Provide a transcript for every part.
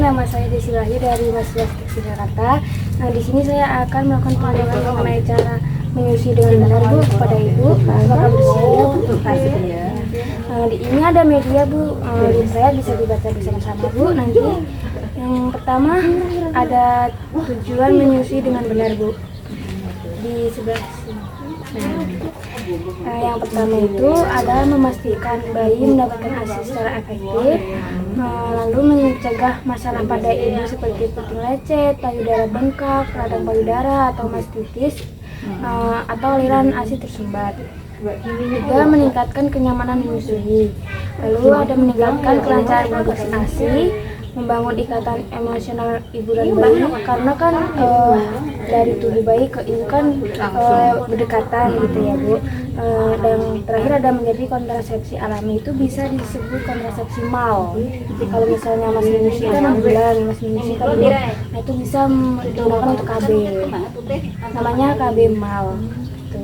nama saya Desi Wahyu dari Mahasiswa Seksi Jakarta. Nah, di sini saya akan melakukan penjelasan mengenai cara menyusui dengan benar, Bu, kepada Ibu. Apakah bersedia, Bu? Di ini ada media, Bu. Link saya bisa dibaca bersama-sama, Bu. Nanti yang pertama ada tujuan menyusui dengan benar, Bu. Di sebelah sini. Yang pertama itu adalah memastikan bayi mendapatkan ASI secara efektif, lalu mencegah masalah pada ibu seperti puting lecet, payudara bengkak, radang payudara atau mastitis, atau aliran ASI tersumbat. Juga meningkatkan kenyamanan menyusui. Lalu ada meningkatkan kelancaran produksi ASI, membangun ikatan emosional ibu dan bayi, karena kan dari tubuh bayi ke ibu kan berdekatan gitu ya, Bu. Dan terakhir ada menjadi kontrasepsi alami, itu bisa disebut kontrasepsi mal. Kalau misalnya masih menyusui kan 6 bulan, masih menyusui kan belum, nah itu bisa digunakan untuk KB, namanya KB mal gitu.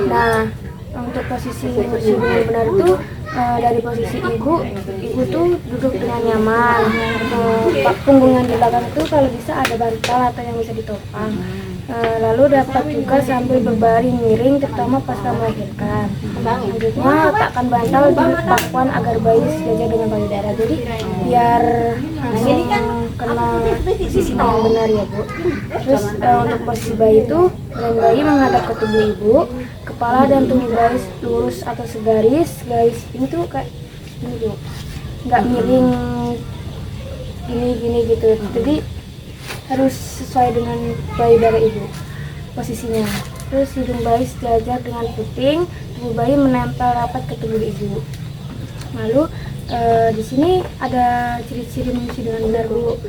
Nah, untuk posisi menyusui dengan benar itu dari posisi ibu tuh duduk dengan nyaman. Punggungan di belakang itu kalau bisa ada bantal atau yang bisa ditopang. Lalu dapat juga sambil berbaring miring, terutama pasca melahirkan. Selanjutnya letakkan bantal di pangkuan agar bayi sejajar dengan payudara. Jadi biar kena posisi yang benar ya, Bu. Terus untuk posisi bayi itu, badan bayi menghadap ke tubuh ibu, kepala dan tumit bayi lurus atau segaris. Garis ini tuh kayak ini, Bu, nggak miring gini gitu. Jadi harus sesuai dengan payudara ibu posisinya. Terus hidung bayi sejajar dengan puting, tubuh bayi menempel rapat ke tubuh ibu. Lalu di sini ada ciri-ciri menyusui dengan benar, Bu.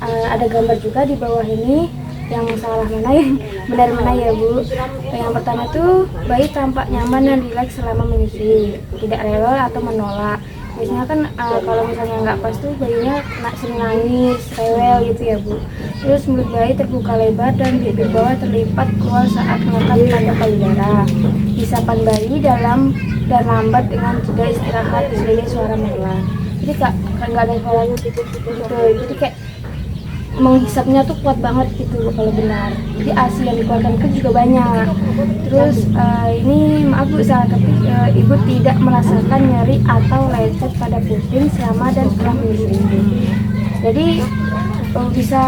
Ada gambar juga di bawah ini. Yang salah mana, yang benar mana ya, Bu? Yang pertama tuh bayi tampak nyaman dan rileks selama menyusui, tidak rewel atau menolak. Biasanya kan kalau misalnya nggak pas tuh bayinya sering nangis, rewel gitu ya, Bu. Terus mulut bayi terbuka lebar dan bibir bawah terlipat keluar saat mengangkat pada payudara. Isapan bayi dalam dan lambat dengan jeda istirahat sebagai suara menelan. Jadi nggak ada suara gitu. Jadi kayak menghisapnya tuh kuat banget gitu kalau benar. Jadi ASI yang dikeluarkan kan juga banyak. Terus ini maaf, Bu, salah ketik, ibu tidak merasakan nyeri atau lecet pada puting selama dan setelah menyusui. Jadi bisa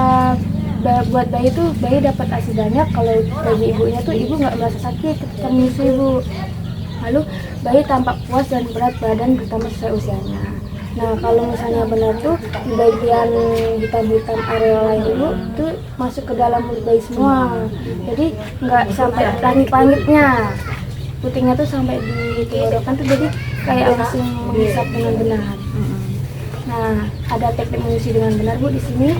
buat bayi tuh, bayi dapat ASI banyak kalau bagi ibunya tuh ibu nggak merasa sakit ketika menyusui, Bu. Lalu bayi tampak puas dan berat badan bertambah sesuai usianya. Nah, kalau misalnya benar tuh di bagian hitam-hitam areola ibu tuh masuk ke dalam mulut bayi semua. Jadi nggak sampai langit-langitnya, putingnya tuh sampai di tenggorokan tuh, jadi kayak langsung menghisap dengan benar. Nah, ada teknik menyusui dengan benar, Bu, di sini.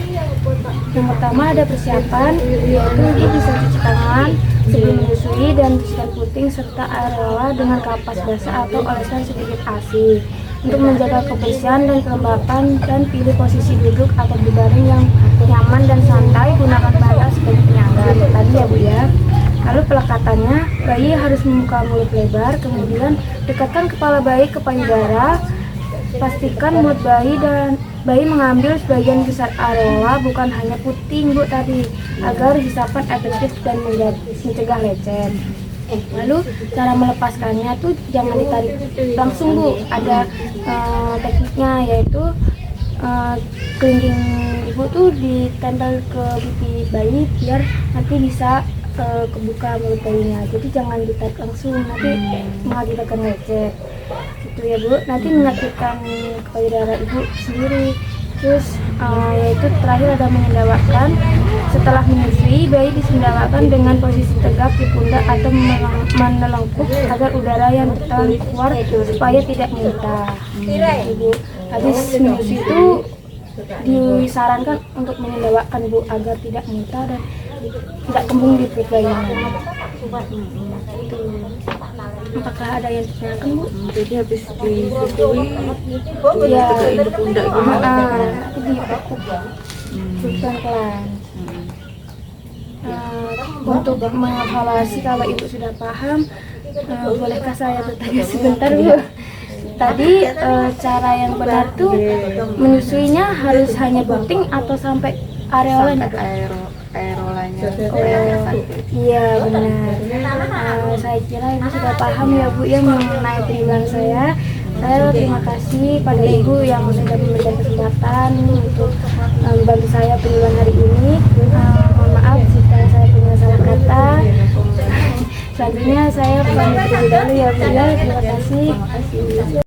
Yang pertama ada persiapan, yaitu ibu bisa cuci tangan sebelum menyusui dan bersihkan puting serta areola dengan kapas basah atau oleskan sedikit ASI. Untuk menjaga kebersihan dan kelembapan, dan pilih posisi duduk atau berbaring yang nyaman dan santai, gunakan bantal sebagai penyangga tadi ya, Bu ya. Lalu pelekatannya, bayi harus membuka mulut lebar, kemudian dekatkan kepala bayi ke payudara. Pastikan mulut bayi dan bayi mengambil sebagian besar areola, bukan hanya puting, Bu, tadi, agar hisapan efektif dan mencegah lecet. Lalu cara melepaskannya tuh jangan ditarik langsung, Bu. Ada tekniknya, yaitu kelingking ibu tuh ditempel ke pipi bayi biar nanti bisa kebuka mulut bayinya. Jadi jangan ditarik langsung, nanti mengakibatkan lecet gitu ya, Bu. Nanti menyakitkan payudara ibu sendiri. Terus yaitu terakhir ada menyendawakan. Setelah menyusui, bayi disendawakan dengan posisi tegak di pundak atau menelengkup agar udara yang datang keluar supaya tidak muntah. Ibu habis menyusui itu disarankan untuk menyendawakan, Bu, agar tidak muntah dan tidak kembung di perut bayinya. Apakah ada yang ditanyakan, Bu? Jadi habis disusui Ya, di pundak gimana? itu dipekuk pelan-pelan. Untuk mengevaluasi kalau ibu sudah paham, bolehkah saya bertanya sebentar, Bu? tadi cara yang benar tuh menyusuinya harus hanya puting atau sampai areolanya? Aerolanya. Iya benar. Saya kira ibu sudah paham ya bu ya mengenai penjelasan saya. Saya terima kasih pada ibu yang sudah memberikan kesempatan untuk membantu saya penjelasan hari ini. Mohon maaf jika saya punya salah kata. Selanjutnya saya pamit terlebih dahulu ya bu ya. Terima kasih.